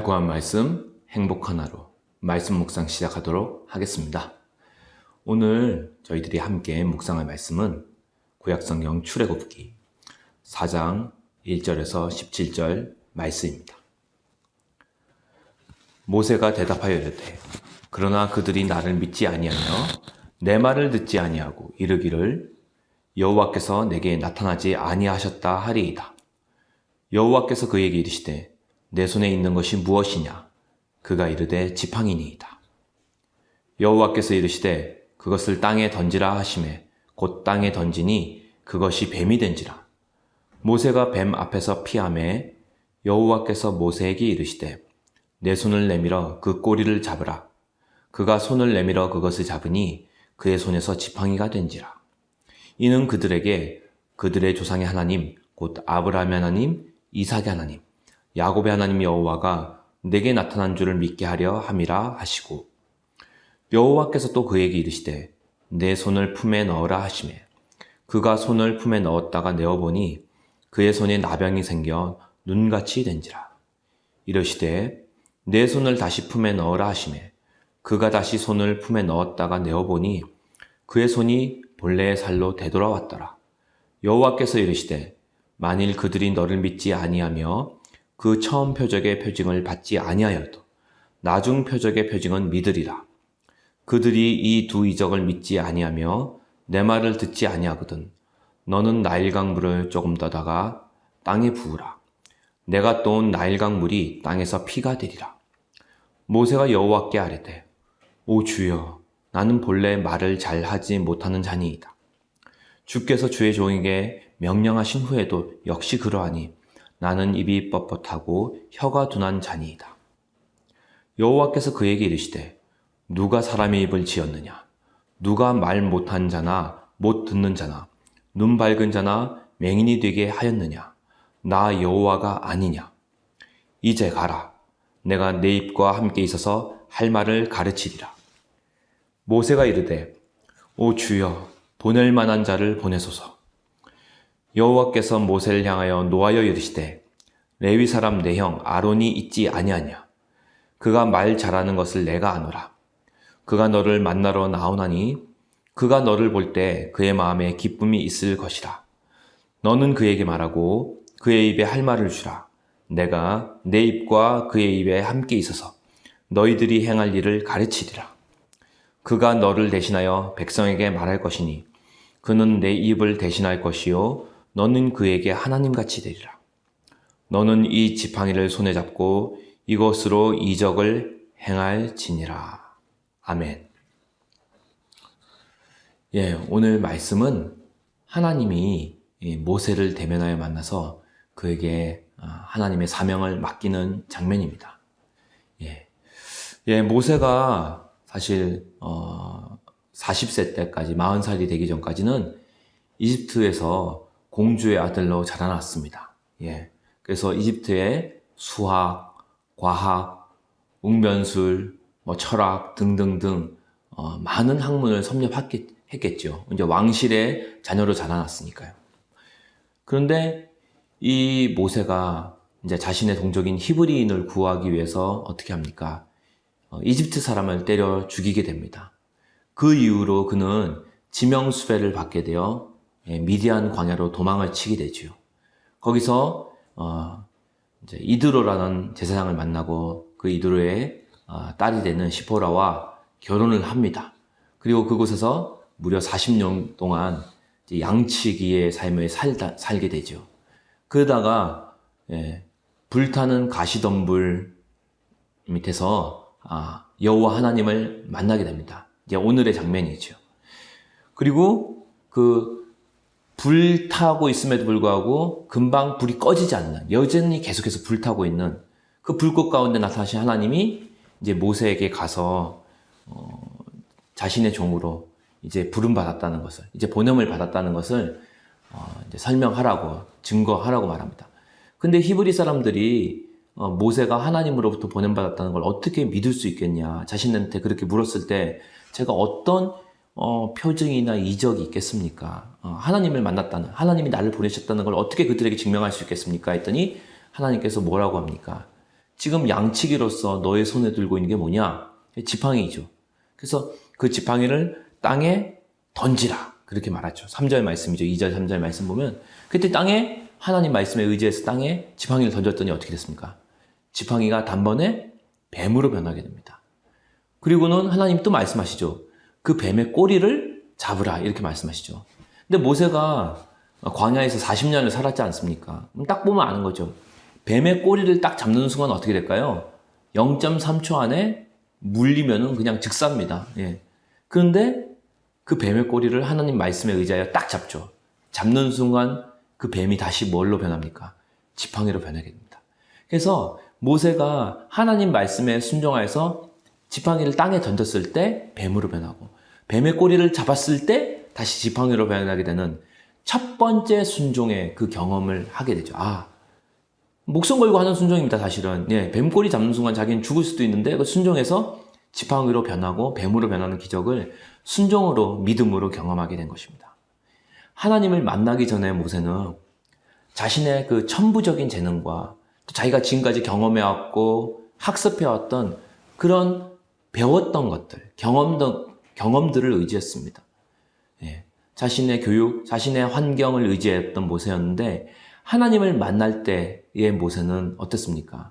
구한 말씀, 행복한 하루, 말씀 묵상 시작하도록 하겠습니다. 오늘 저희들이 함께 묵상할 말씀은 구약성경 출애굽기 4장 1절에서 17절 말씀입니다. 모세가 대답하여 이르되 그러나 그들이 나를 믿지 아니하며 내 말을 듣지 아니하고 이르기를 여호와께서 내게 나타나지 아니하셨다 하리이다. 여호와께서 그에게 이르시되 내 손에 있는 것이 무엇이냐? 그가 이르되 지팡이니이다. 여호와께서 이르시되 그것을 땅에 던지라 하시매 곧 땅에 던지니 그것이 뱀이 된지라. 모세가 뱀 앞에서 피하매 여호와께서 모세에게 이르시되 내 손을 내밀어 그 꼬리를 잡으라. 그가 손을 내밀어 그것을 잡으니 그의 손에서 지팡이가 된지라. 이는 그들에게 그들의 조상의 하나님 곧 아브라함의 하나님, 이삭의 하나님, 야곱의 하나님 여호와가 내게 나타난 줄을 믿게 하려 함이라 하시고, 여호와께서 또 그에게 이르시되 내 손을 품에 넣으라 하시매 그가 손을 품에 넣었다가 내어보니 그의 손에 나병이 생겨 눈같이 된지라. 이르시되 내 손을 다시 품에 넣으라 하시매 그가 다시 손을 품에 넣었다가 내어보니 그의 손이 본래의 살로 되돌아왔더라. 여호와께서 이르시되 만일 그들이 너를 믿지 아니하며 그 처음 표적의 표징을 받지 아니하여도 나중 표적의 표징은 믿으리라. 그들이 이 두 이적을 믿지 아니하며 내 말을 듣지 아니하거든 너는 나일강 물을 조금 떠다가 땅에 부으라. 내가 떠온 나일강 물이 땅에서 피가 되리라. 모세가 여호와께 아뢰되 오 주여, 나는 본래 말을 잘 하지 못하는 자니이다. 주께서 주의 종에게 명령하신 후에도 역시 그러하니 나는 입이 뻣뻣하고 혀가 둔한 자니이다. 여호와께서 그에게 이르시되 누가 사람의 입을 지었느냐? 누가 말 못한 자나 못 듣는 자나 눈 밝은 자나 맹인이 되게 하였느냐? 나 여호와가 아니냐? 이제 가라. 내가 내 입과 함께 있어서 할 말을 가르치리라. 모세가 이르되 오 주여, 보낼 만한 자를 보내소서. 여호와께서 모세를 향하여 노하여 이르시되 레위 사람 내 형 아론이 있지 아니하냐? 그가 말 잘하는 것을 내가 아노라. 그가 너를 만나러 나오나니 그가 너를 볼 때 그의 마음에 기쁨이 있을 것이라. 너는 그에게 말하고 그의 입에 할 말을 주라. 내가 내 입과 그의 입에 함께 있어서 너희들이 행할 일을 가르치리라. 그가 너를 대신하여 백성에게 말할 것이니 그는 내 입을 대신할 것이요 너는 그에게 하나님같이 되리라. 너는 이 지팡이를 손에 잡고 이것으로 이적을 행할지니라. 아멘. 오늘 말씀은 하나님이 모세를 대면하여 만나서 그에게 하나님의 사명을 맡기는 장면입니다. 모세가 사실 40세 때까지 40살이 되기 전까지는 이집트에서 공주의 아들로 자라났습니다. 그래서 이집트의 수학, 과학, 웅변술, 철학 등등등 많은 학문을 섭렵했겠죠. 이제 왕실의 자녀로 자라났으니까요. 그런데 이 모세가 이제 자신의 동족인 히브리인을 구하기 위해서 어떻게 합니까? 이집트 사람을 때려 죽이게 됩니다. 그 이후로 그는 지명수배를 받게 되어 미디안 광야로 도망을 치게 되죠. 거기서 이제 이드로라는 제사장을 만나고 그 이드로의 딸이 되는 시포라와 결혼을 합니다. 그리고 그곳에서 무려 40년 동안 양치기의 삶을 살게 되죠. 그러다가 불타는 가시덤불 밑에서 여호와 하나님을 만나게 됩니다. 이제 오늘의 장면이죠. 그리고 그 불타고 있음에도 불구하고 금방 불이 꺼지지 않는, 여전히 계속해서 불타고 있는 그 불꽃 가운데 나타나신 하나님이 이제 모세에게 가서 자신의 종으로 이제 부름받았다는 것을, 이제 보냄을 받았다는 것을 이제 설명하라고, 증거하라고 말합니다. 근데 히브리 사람들이 모세가 하나님으로부터 보냄받았다는 걸 어떻게 믿을 수 있겠냐, 자신한테 그렇게 물었을 때 제가 어떤 표징이나 이적이 있겠습니까? 하나님을 만났다는, 하나님이 나를 보내셨다는 걸 어떻게 그들에게 증명할 수 있겠습니까? 했더니 하나님께서 뭐라고 합니까? 지금 양치기로서 너의 손에 들고 있는 게 뭐냐? 지팡이죠. 그래서 그 지팡이를 땅에 던지라. 그렇게 말하죠. 3절 말씀이죠. 2절, 3절 말씀 보면 그때 땅에 하나님 말씀에 의지해서 땅에 지팡이를 던졌더니 어떻게 됐습니까? 지팡이가 단번에 뱀으로 변하게 됩니다. 그리고는 하나님 또 말씀하시죠. 그 뱀의 꼬리를 잡으라. 이렇게 말씀하시죠. 근데 모세가 광야에서 40년을 살았지 않습니까? 딱 보면 아는 거죠. 뱀의 꼬리를 딱 잡는 순간 어떻게 될까요? 0.3초 안에 물리면은 그냥 즉사입니다. 예. 그런데 그 뱀의 꼬리를 하나님 말씀에 의지하여 딱 잡죠. 잡는 순간 그 뱀이 다시 뭘로 변합니까? 지팡이로 변하게 됩니다. 그래서 모세가 하나님 말씀에 순종하여서 지팡이를 땅에 던졌을 때 뱀으로 변하고 뱀의 꼬리를 잡았을 때 다시 지팡이로 변하게 되는 첫 번째 순종의 그 경험을 하게 되죠. 아, 목숨 걸고 하는 순종입니다, 사실은. 예, 뱀꼬리 잡는 순간 자기는 죽을 수도 있는데 그 순종해서 지팡이로 변하고 뱀으로 변하는 기적을 순종으로, 믿음으로 경험하게 된 것입니다. 하나님을 만나기 전에 모세는 자신의 그 천부적인 재능과 또 자기가 지금까지 경험해왔고 학습해왔던 그런 배웠던 것들, 경험들을 의지했습니다. 예, 자신의 교육, 자신의 환경을 의지했던 모세였는데 하나님을 만날 때의 모세는 어땠습니까?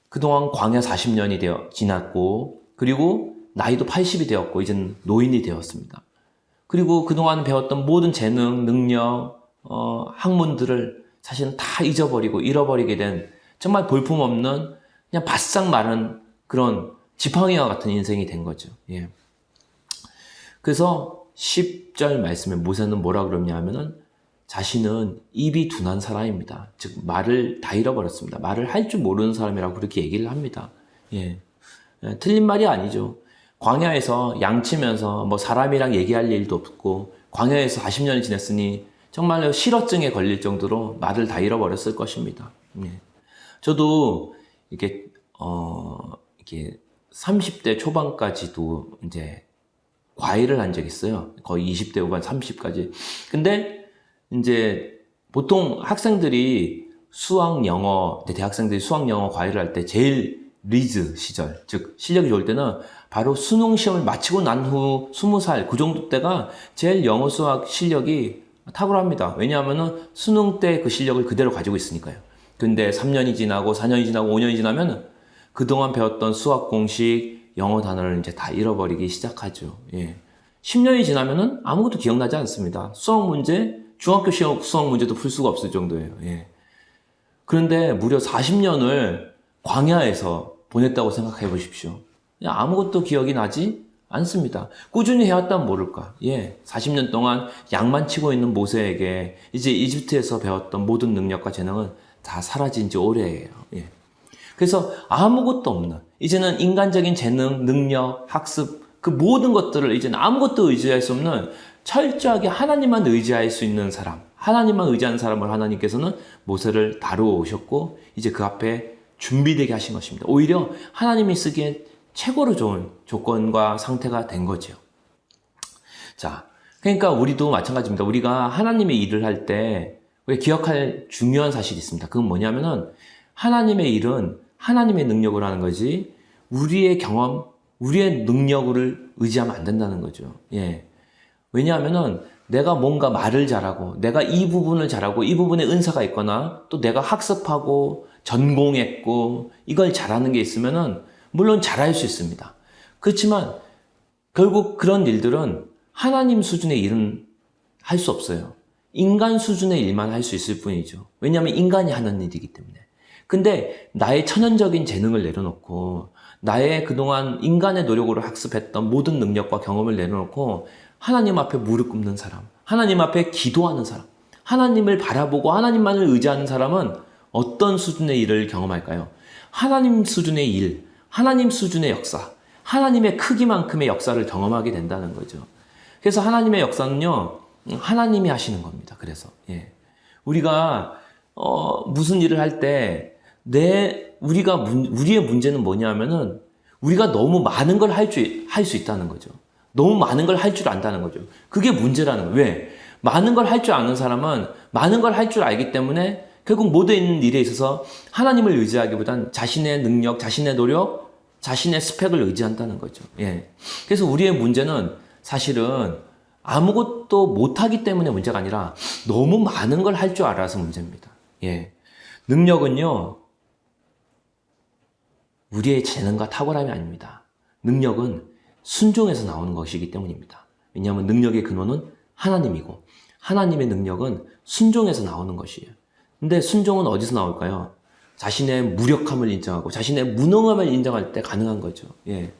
그동안 광야 40년이 지났고 그리고 나이도 80이 되었고 이제는 노인이 되었습니다. 그리고 그동안 배웠던 모든 재능, 능력, 학문들을 사실은 다 잊어버리고 잃어버리게 된 정말 볼품없는 그냥 바싹 마른 그런 지팡이와 같은 인생이 된 거죠. 예. 그래서 10절 말씀에 모세는 뭐라 그러냐 하면은 자신은 입이 둔한 사람입니다. 즉 말을 다 잃어버렸습니다. 말을 할 줄 모르는 사람이라고 그렇게 얘기를 합니다. 예. 틀린 말이 아니죠. 광야에서 양치면서 뭐 사람이랑 얘기할 일도 없고 광야에서 40년을 지냈으니 정말로 실어증에 걸릴 정도로 말을 다 잃어버렸을 것입니다. 예. 저도 이렇게 30대 초반까지도 이제 과외를 한 적이 있어요. 거의 20대 후반 30까지. 근데 이제 보통 학생들이 수학 영어, 대학생들이 수학 영어 과외를 할 때 제일 리즈 시절, 즉 실력이 좋을 때는 바로 수능 시험을 마치고 난 후 20살 그 정도 때가 제일 영어 수학 실력이 탁월합니다. 왜냐하면은 수능 때 그 실력을 그대로 가지고 있으니까요. 근데 3년이 지나고 4년이 지나고 5년이 지나면 그동안 배웠던 수학 공식, 영어 단어를 이제 다 잃어버리기 시작하죠. 예. 10년이 지나면은 아무것도 기억나지 않습니다. 수학 문제, 중학교 시험 수학 문제도 풀 수가 없을 정도예요. 예. 그런데 무려 40년을 광야에서 보냈다고 생각해 보십시오. 아무것도 기억이 나지 않습니다. 꾸준히 해왔다면 모를까. 예. 40년 동안 양만 치고 있는 모세에게 이제 이집트에서 배웠던 모든 능력과 재능은 다 사라진 지 오래예요. 예. 그래서 아무것도 없는, 이제는 인간적인 재능, 능력, 학습, 그 모든 것들을 이제는 아무것도 의지할 수 없는 철저하게 하나님만 의지할 수 있는 사람, 하나님만 의지하는 사람을 하나님께서는 모세를 다루어 오셨고 이제 그 앞에 준비되게 하신 것입니다. 오히려 하나님이 쓰기에 최고로 좋은 조건과 상태가 된 거죠. 자, 그러니까 우리도 마찬가지입니다. 우리가 하나님의 일을 할 때 우리가 기억할 중요한 사실이 있습니다. 그건 뭐냐면은 하나님의 일은 하나님의 능력으로 하는 거지 우리의 경험, 우리의 능력을 의지하면 안 된다는 거죠. 예. 왜냐하면은 내가 뭔가 말을 잘하고 내가 이 부분을 잘하고 이 부분에 은사가 있거나 또 내가 학습하고 전공했고 이걸 잘하는 게 있으면은 물론 잘할 수 있습니다. 그렇지만 결국 그런 일들은 하나님 수준의 일은 할 수 없어요. 인간 수준의 일만 할 수 있을 뿐이죠. 왜냐하면 인간이 하는 일이기 때문에. 근데 나의 천연적인 재능을 내려놓고 나의 그동안 인간의 노력으로 학습했던 모든 능력과 경험을 내려놓고 하나님 앞에 무릎 꿇는 사람, 하나님 앞에 기도하는 사람, 하나님을 바라보고 하나님만을 의지하는 사람은 어떤 수준의 일을 경험할까요? 하나님 수준의 일, 하나님 수준의 역사, 하나님의 크기만큼의 역사를 경험하게 된다는 거죠. 그래서 하나님의 역사는요, 하나님이 하시는 겁니다. 그래서 예. 우리가 무슨 일을 할 때 우리의 문제는 뭐냐면은 우리가 너무 많은 걸 할 수 있다는 거죠. 너무 많은 걸 할 줄 안다는 거죠. 그게 문제라는 거예요. 왜? 많은 걸 할 줄 아는 사람은 많은 걸 할 줄 알기 때문에 결국 모든 일에 있어서 하나님을 의지하기보단 자신의 능력, 자신의 노력, 자신의 스펙을 의지한다는 거죠. 예. 그래서 우리의 문제는 사실은 아무것도 못하기 때문에 문제가 아니라 너무 많은 걸 할 줄 알아서 문제입니다. 예. 능력은요, 우리의 재능과 탁월함이 아닙니다. 능력은 순종에서 나오는 것이기 때문입니다. 왜냐하면 능력의 근원은 하나님이고 하나님의 능력은 순종에서 나오는 것이에요. 근데 순종은 어디서 나올까요? 자신의 무력함을 인정하고 자신의 무능함을 인정할 때 가능한 거죠. 예.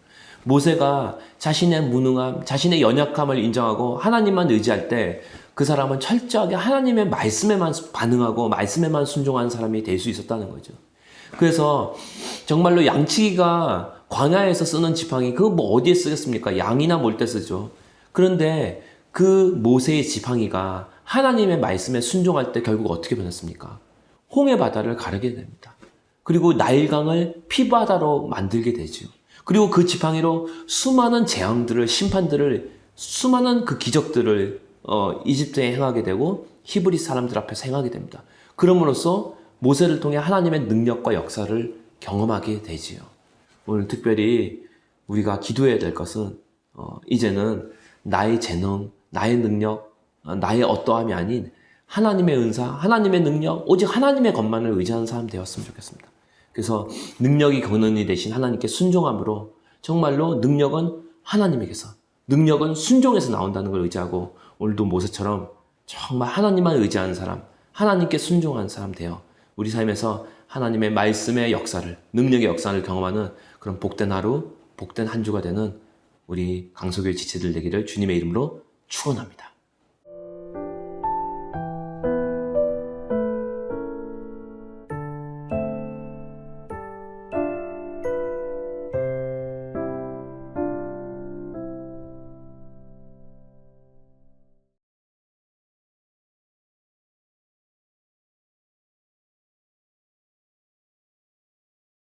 모세가 자신의 무능함, 자신의 연약함을 인정하고 하나님만 의지할 때 그 사람은 철저하게 하나님의 말씀에만 반응하고 말씀에만 순종하는 사람이 될 수 있었다는 거죠. 그래서 정말로 양치기가 광야에서 쓰는 지팡이 그거 뭐 어디에 쓰겠습니까? 양이나 몰 때 쓰죠. 그런데 그 모세의 지팡이가 하나님의 말씀에 순종할 때 결국 어떻게 변했습니까? 홍해 바다를 가르게 됩니다. 그리고 나일강을 피바다로 만들게 되죠. 그리고 그 지팡이로 수많은 재앙들을, 심판들을, 수많은 그 기적들을 이집트에 행하게 되고 히브리 사람들 앞에서 행하게 됩니다. 그럼으로써 모세를 통해 하나님의 능력과 역사를 경험하게 되지요. 오늘 특별히 우리가 기도해야 될 것은 이제는 나의 재능, 나의 능력, 나의 어떠함이 아닌 하나님의 은사, 하나님의 능력, 오직 하나님의 것만을 의지하는 사람 되었으면 좋겠습니다. 그래서 능력이 근원이 되신 하나님께 순종함으로 정말로 능력은 하나님에게서, 능력은 순종에서 나온다는 걸 의지하고 오늘도 모세처럼 정말 하나님만 의지하는 사람, 하나님께 순종하는 사람 되어 우리 삶에서 하나님의 말씀의 역사를, 능력의 역사를 경험하는 그런 복된 하루, 복된 한 주가 되는 우리 강소교회 지체들 되기를 주님의 이름으로 축원합니다.